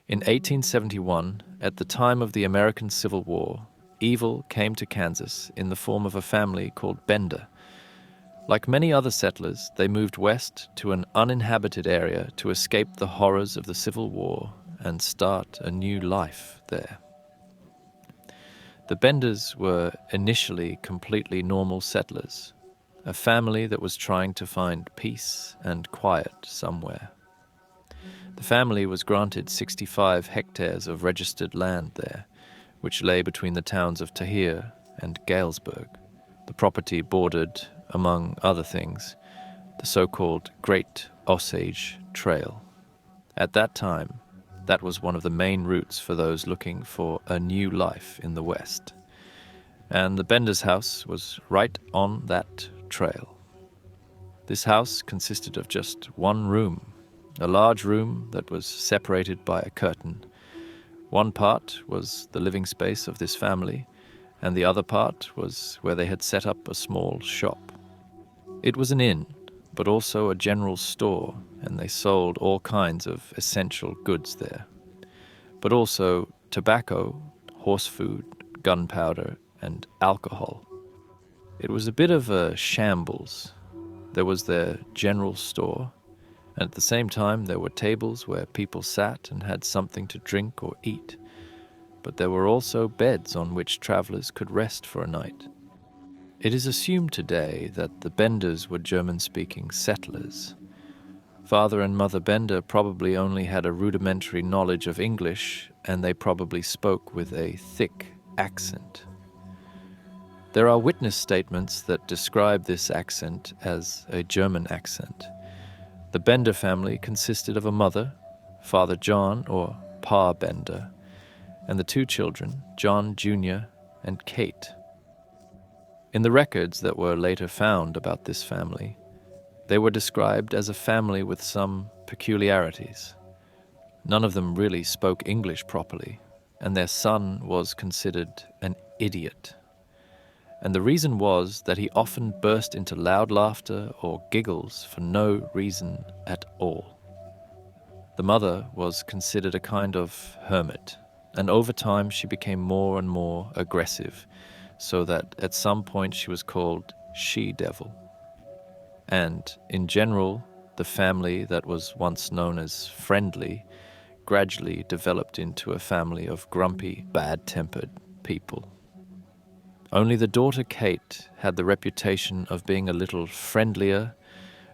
In 1871, at the time of the American Civil War, evil came to Kansas in the form of a family called Bender. Like many other settlers, they moved west to an uninhabited area to escape the horrors of the Civil War and start a new life there. The Benders were initially completely normal settlers, a family that was trying to find peace and quiet somewhere. The family was granted 65 hectares of registered land there, which lay between the towns of Tahir and Galesburg. The property bordered, among other things, the so-called Great Osage Trail. At that time, that was one of the main routes for those looking for a new life in the West. And the Bender's house was right on that trail. This house consisted of just one room, a large room that was separated by a curtain. One part was the living space of this family, and the other part was where they had set up a small shop. It was an inn, but also a general store, and they sold all kinds of essential goods there. But also tobacco, horse food, gunpowder, and alcohol. It was a bit of a shambles. There was their general store, and at the same time there were tables where people sat and had something to drink or eat. But there were also beds on which travelers could rest for a night. It is assumed today that the Benders were German-speaking settlers. Father and Mother Bender probably only had a rudimentary knowledge of English, and they probably spoke with a thick accent. There are witness statements that describe this accent as a German accent. The Bender family consisted of a mother, Father John or Pa Bender, and the two children, John Jr. and Kate. In the records that were later found about this family, they were described as a family with some peculiarities. None of them really spoke English properly, and their son was considered an idiot. And the reason was that he often burst into loud laughter or giggles for no reason at all. The mother was considered a kind of hermit, and over time she became more and more aggressive, so that at some point she was called She-Devil. And in general, the family that was once known as friendly gradually developed into a family of grumpy, bad-tempered people. Only the daughter Kate had the reputation of being a little friendlier,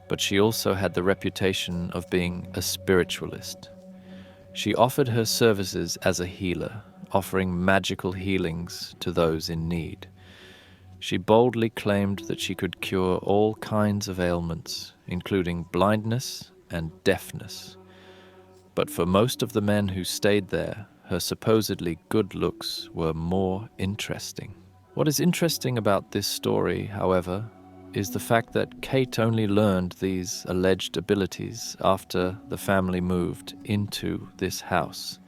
but she also had the reputation of being a spiritualist. She offered her services as a healer, offering magical healings to those in need. She boldly claimed that she could cure all kinds of ailments, including blindness and deafness. But for most of the men who stayed there, her supposedly good looks were more interesting. What is interesting about this story, however, is the fact that Kate only learned these alleged abilities after the family moved into this house,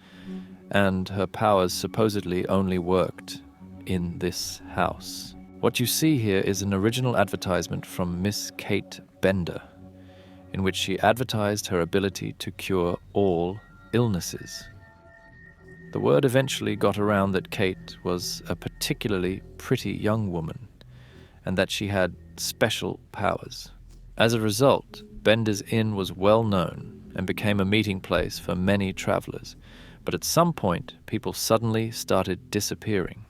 and her powers supposedly only worked in this house. What you see here is an original advertisement from Miss Kate Bender, in which she advertised her ability to cure all illnesses. The word eventually got around that Kate was a particularly pretty young woman, and that she had special powers. As a result, Bender's Inn was well known and became a meeting place for many travelers, but at some point people suddenly started disappearing.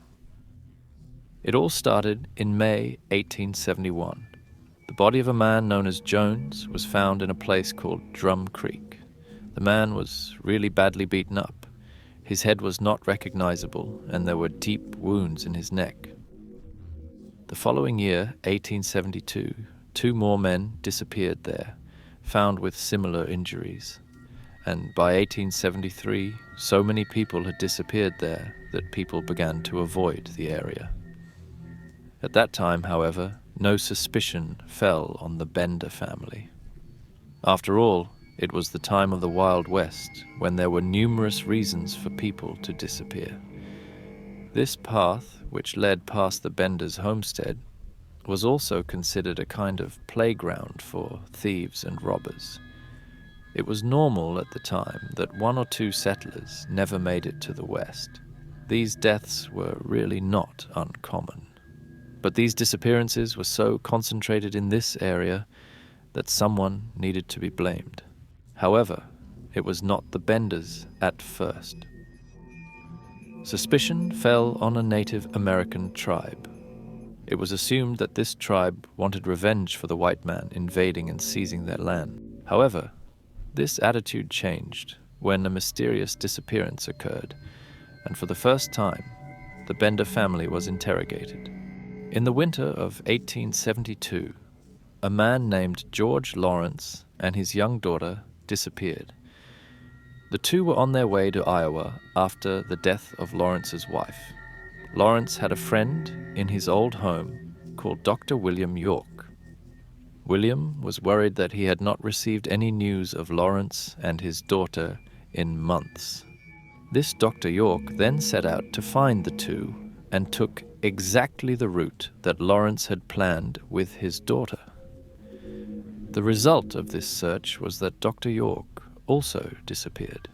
It all started in May 1871. The body of a man known as Jones was found in a place called Drum Creek. The man was really badly beaten up. His head was not recognizable, and there were deep wounds in his neck. The following year, 1872, 2 more men disappeared there, found with similar injuries. And by 1873, so many people had disappeared there that people began to avoid the area. At that time, however, no suspicion fell on the Bender family. After all, it was the time of the Wild West, when there were numerous reasons for people to disappear. This path, which led past the Benders' homestead, was also considered a kind of playground for thieves and robbers. It was normal at the time that 1 or 2 settlers never made it to the west. These deaths were really not uncommon. But these disappearances were so concentrated in this area that someone needed to be blamed. However, it was not the Benders at first. Suspicion fell on a Native American tribe. It was assumed that this tribe wanted revenge for the white man invading and seizing their land. However, this attitude changed when a mysterious disappearance occurred, and for the first time, the Bender family was interrogated. In the winter of 1872, a man named George Lawrence and his young daughter disappeared. The two were on their way to Iowa after the death of Lawrence's wife. Lawrence had a friend in his old home called Dr. William York. William was worried that he had not received any news of Lawrence and his daughter in months. This Dr. York then set out to find the two and took exactly the route that Lawrence had planned with his daughter. The result of this search was that Dr. York also disappeared.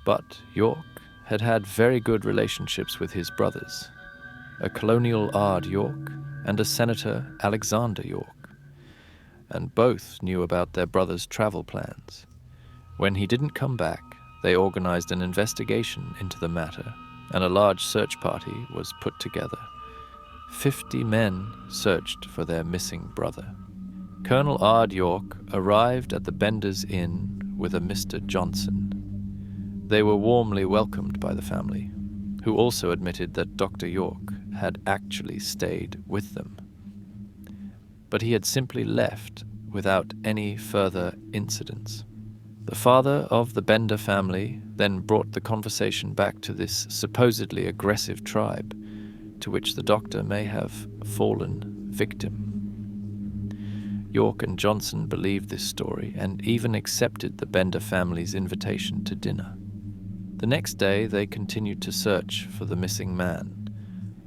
But York had had very good relationships with his brothers, a Colonial Ard York and a Senator Alexander York, and both knew about their brother's travel plans. When he didn't come back, they organized an investigation into the matter, and a large search party was put together. 50 men searched for their missing brother. Colonel Ard York arrived at the Benders Inn with a Mr. Johnson. They were warmly welcomed by the family, who also admitted that Dr. York had actually stayed with them. But he had simply left without any further incidents. The father of the Bender family then brought the conversation back to this supposedly aggressive tribe, to which the doctor may have fallen victim. York and Johnson believed this story and even accepted the Bender family's invitation to dinner. The next day, they continued to search for the missing man.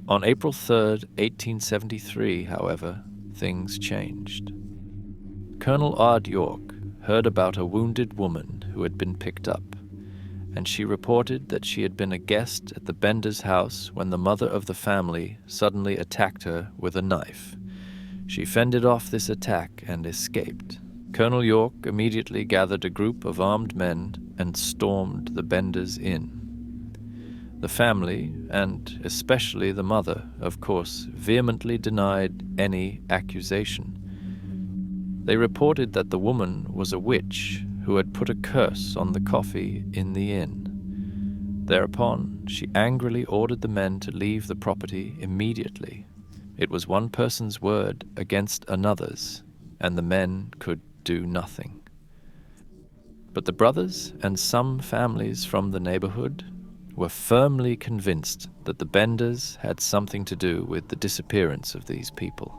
On April 3rd, 1873, however, things changed. Colonel Ard York heard about a wounded woman who had been picked up, and she reported that she had been a guest at the Benders' house when the mother of the family suddenly attacked her with a knife. She fended off this attack and escaped. Colonel York immediately gathered a group of armed men and stormed the Benders Inn. The family, and especially the mother, of course, vehemently denied any accusation. They reported that the woman was a witch who had put a curse on the coffee in the inn. Thereupon, she angrily ordered the men to leave the property immediately. It was one person's word against another's, and the men could do nothing. But the brothers and some families from the neighborhood were firmly convinced that the Benders had something to do with the disappearance of these people.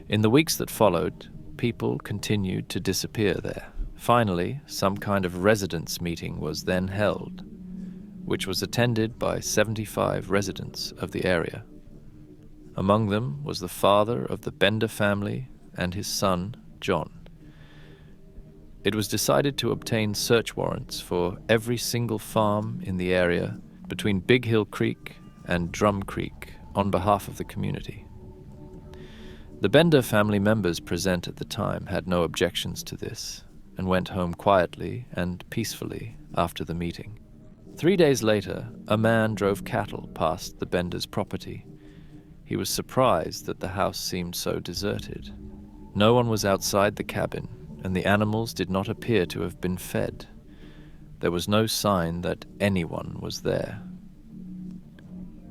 In the weeks that followed, people continued to disappear there. Finally, some kind of residents' meeting was then held, which was attended by 75 residents of the area. Among them was the father of the Bender family and his son, John. It was decided to obtain search warrants for every single farm in the area between Big Hill Creek and Drum Creek on behalf of the community. The Bender family members present at the time had no objections to this and went home quietly and peacefully after the meeting. 3 days later, a man drove cattle past the Benders' property. He was surprised that the house seemed so deserted. No one was outside the cabin, and the animals did not appear to have been fed. There was no sign that anyone was there.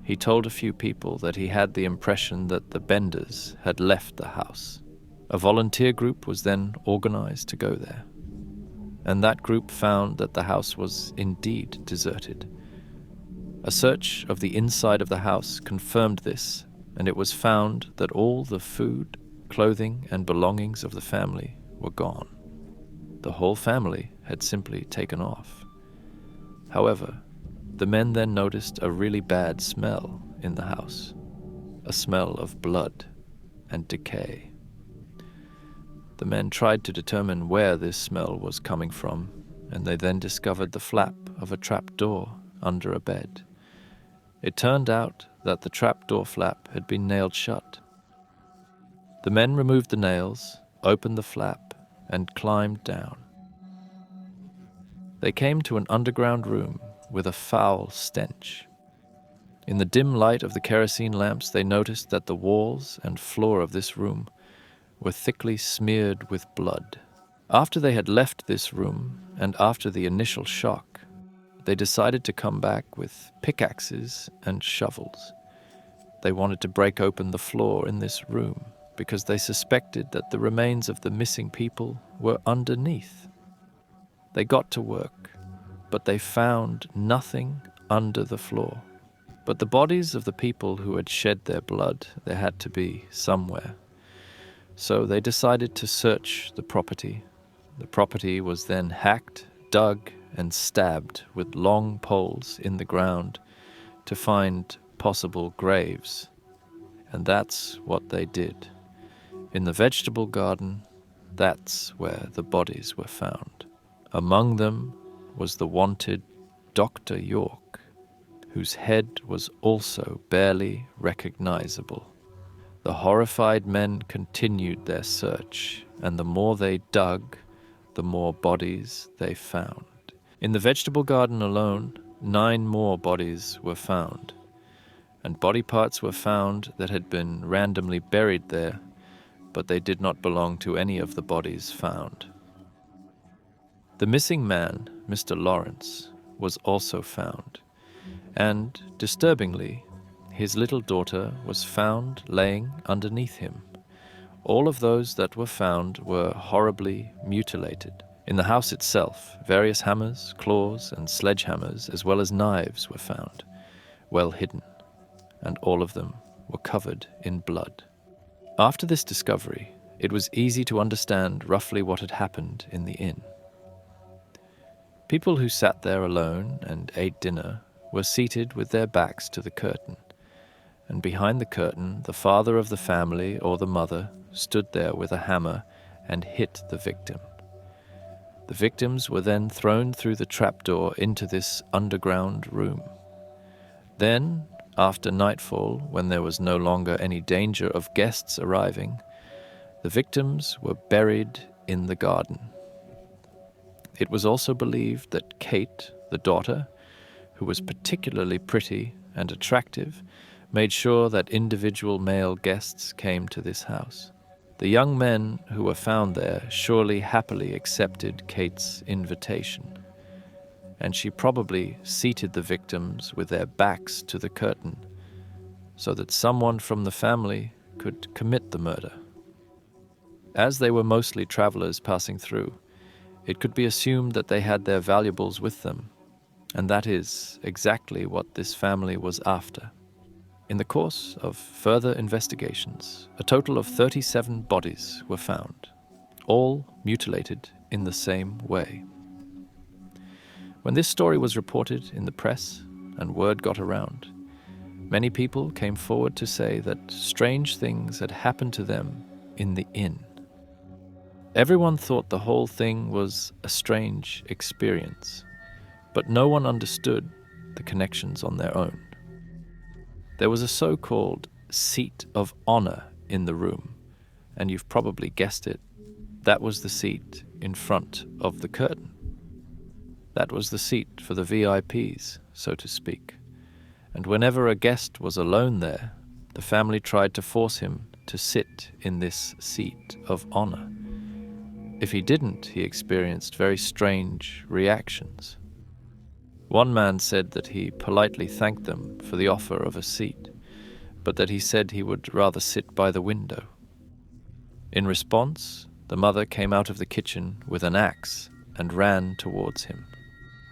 He told a few people that he had the impression that the Benders had left the house. A volunteer group was then organized to go there, and that group found that the house was indeed deserted. A search of the inside of the house confirmed this, and it was found that all the food, clothing, and belongings of the family were gone. The whole family had simply taken off. However, the men then noticed a really bad smell in the house, a smell of blood and decay. The men tried to determine where this smell was coming from, and they then discovered the flap of a trapdoor under a bed. It turned out that the trapdoor flap had been nailed shut. The men removed the nails, opened the flap, and climbed down. They came to an underground room with a foul stench. In the dim light of the kerosene lamps, they noticed that the walls and floor of this room were thickly smeared with blood. After they had left this room, and after the initial shock, they decided to come back with pickaxes and shovels. They wanted to break open the floor in this room because they suspected that the remains of the missing people were underneath. They got to work, but they found nothing under the floor. But the bodies of the people who had shed their blood, there had to be somewhere. So they decided to search the property. The property was then hacked, dug, and stabbed with long poles in the ground to find possible graves. And that's what they did. In the vegetable garden, that's where the bodies were found. Among them was the wanted Dr. York, whose head was also barely recognizable. The horrified men continued their search, and the more they dug, the more bodies they found. In the vegetable garden alone, 9 more bodies were found, and body parts were found that had been randomly buried there, but they did not belong to any of the bodies found. The missing man, Mr. Lawrence, was also found, and, disturbingly, his little daughter was found laying underneath him. All of those that were found were horribly mutilated. In the house itself, various hammers, claws, and sledgehammers, as well as knives, were found, well hidden, and all of them were covered in blood. After this discovery, it was easy to understand roughly what had happened in the inn. People who sat there alone and ate dinner were seated with their backs to the curtain, and behind the curtain the father of the family or the mother stood there with a hammer and hit the victim. The victims were then thrown through the trapdoor into this underground room. Then, after nightfall, when there was no longer any danger of guests arriving, the victims were buried in the garden. It was also believed that Kate, the daughter, who was particularly pretty and attractive, made sure that individual male guests came to this house. The young men who were found there surely happily accepted Kate's invitation, and she probably seated the victims with their backs to the curtain so that someone from the family could commit the murder. As they were mostly travelers passing through, it could be assumed that they had their valuables with them, and that is exactly what this family was after. In the course of further investigations, a total of 37 bodies were found, all mutilated in the same way. When this story was reported in the press and word got around, many people came forward to say that strange things had happened to them in the inn. Everyone thought the whole thing was a strange experience, but no one understood the connections on their own. There was a so-called seat of honor in the room, and you've probably guessed it. That was the seat in front of the curtain. That was the seat for the VIPs, so to speak. And whenever a guest was alone there, the family tried to force him to sit in this seat of honor. If he didn't, he experienced very strange reactions. One man said that he politely thanked them for the offer of a seat, but that he said he would rather sit by the window. In response, the mother came out of the kitchen with an axe and ran towards him.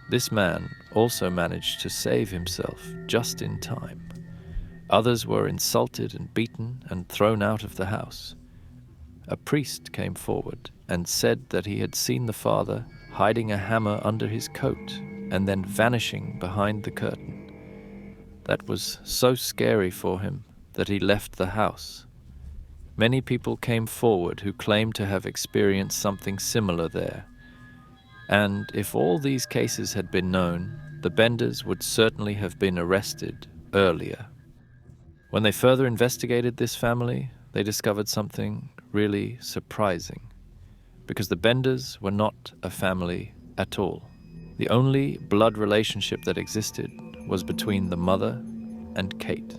This man also managed to save himself just in time. Others were insulted and beaten and thrown out of the house. A priest came forward and said that he had seen the father hiding a hammer under his coat and then vanishing behind the curtain. That was so scary for him that he left the house. Many people came forward who claimed to have experienced something similar there. And if all these cases had been known, the Benders would certainly have been arrested earlier. When they further investigated this family, they discovered something really surprising, because the Benders were not a family at all. The only blood relationship that existed was between the mother and Kate.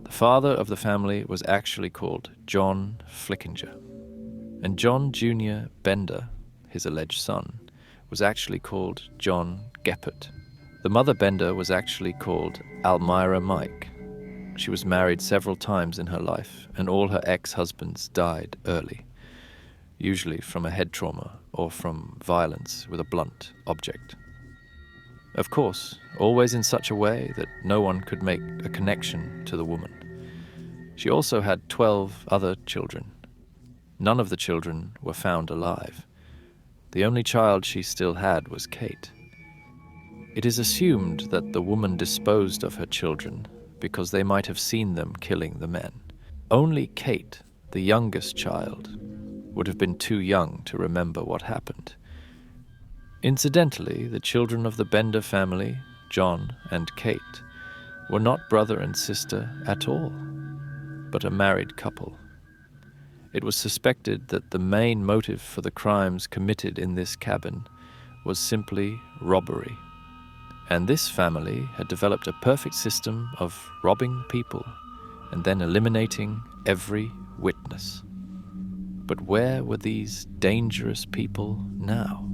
The father of the family was actually called John Flickinger, and John Jr. Bender, his alleged son, was actually called John Geppert. The mother Bender was actually called Almira Mike. She was married several times in her life, and all her ex-husbands died early, usually from a head trauma or from violence with a blunt object. Of course, always in such a way that no one could make a connection to the woman. She also had 12 other children. None of the children were found alive. The only child she still had was Kate. It is assumed that the woman disposed of her children because they might have seen them killing the men. Only Kate, the youngest child, would have been too young to remember what happened. Incidentally, the children of the Bender family, John and Kate, were not brother and sister at all, but a married couple. It was suspected that the main motive for the crimes committed in this cabin was simply robbery. And this family had developed a perfect system of robbing people and then eliminating every witness. But where were these dangerous people now?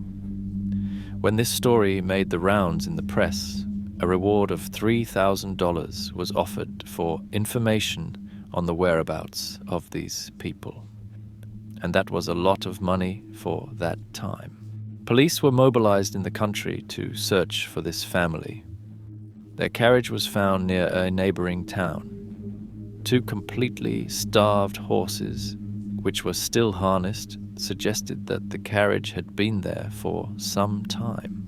When this story made the rounds in the press, a reward of $3,000 was offered for information on the whereabouts of these people. And that was a lot of money for that time. Police were mobilized in the country to search for this family. Their carriage was found near a neighboring town. 2 completely starved horses, which were still harnessed, suggested that the carriage had been there for some time.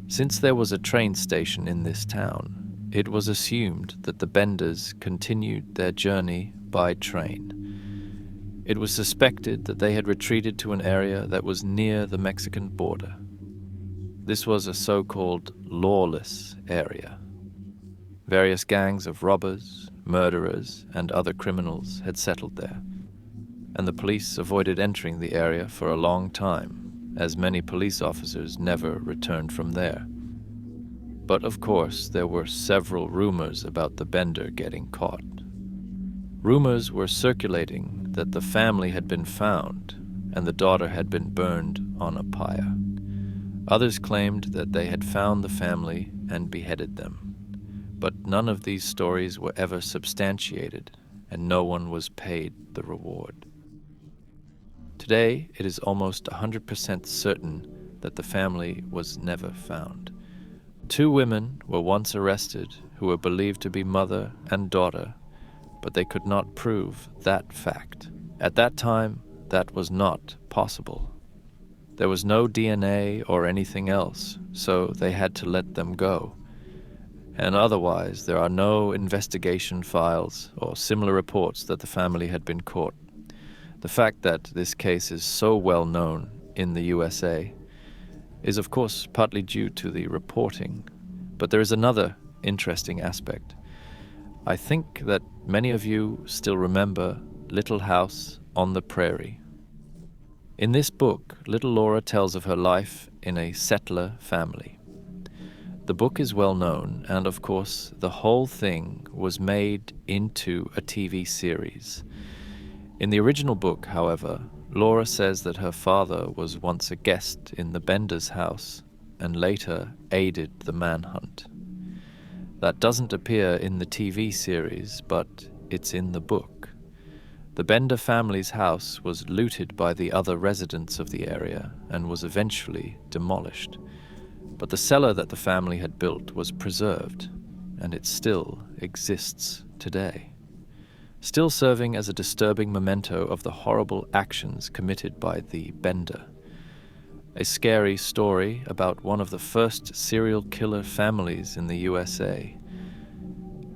Since there was a train station in this town, it was assumed that the Benders continued their journey by train. It was suspected that they had retreated to an area that was near the Mexican border. This was a so-called lawless area. Various gangs of robbers, murderers, and other criminals had settled there, and the police avoided entering the area for a long time, as many police officers never returned from there. But of course, there were several rumors about the Bender getting caught. Rumors were circulating that the family had been found and the daughter had been burned on a pyre. Others claimed that they had found the family and beheaded them. But none of these stories were ever substantiated, and no one was paid the reward. Today, it is almost 100% certain that the family was never found. 2 women were once arrested who were believed to be mother and daughter, but they could not prove that fact. At that time, that was not possible. There was no DNA or anything else, so they had to let them go. And otherwise, there are no investigation files or similar reports that the family had been caught. The fact that this case is so well known in the USA is of course partly due to the reporting, but there is another interesting aspect. I think that many of you still remember Little House on the Prairie. In this book, little Laura tells of her life in a settler family. The book is well known, and of course, the whole thing was made into a TV series. In the original book, however, Laura says that her father was once a guest in the Bender's house and later aided the manhunt. That doesn't appear in the TV series, but it's in the book. The Bender family's house was looted by the other residents of the area and was eventually demolished. But the cellar that the family had built was preserved, and it still exists today, still serving as a disturbing memento of the horrible actions committed by the Bender. A scary story about one of the first serial killer families in the USA.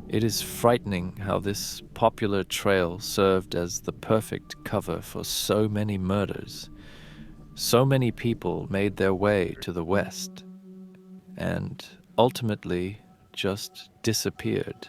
It is frightening how this popular trail served as the perfect cover for so many murders. So many people made their way to the west and ultimately just disappeared.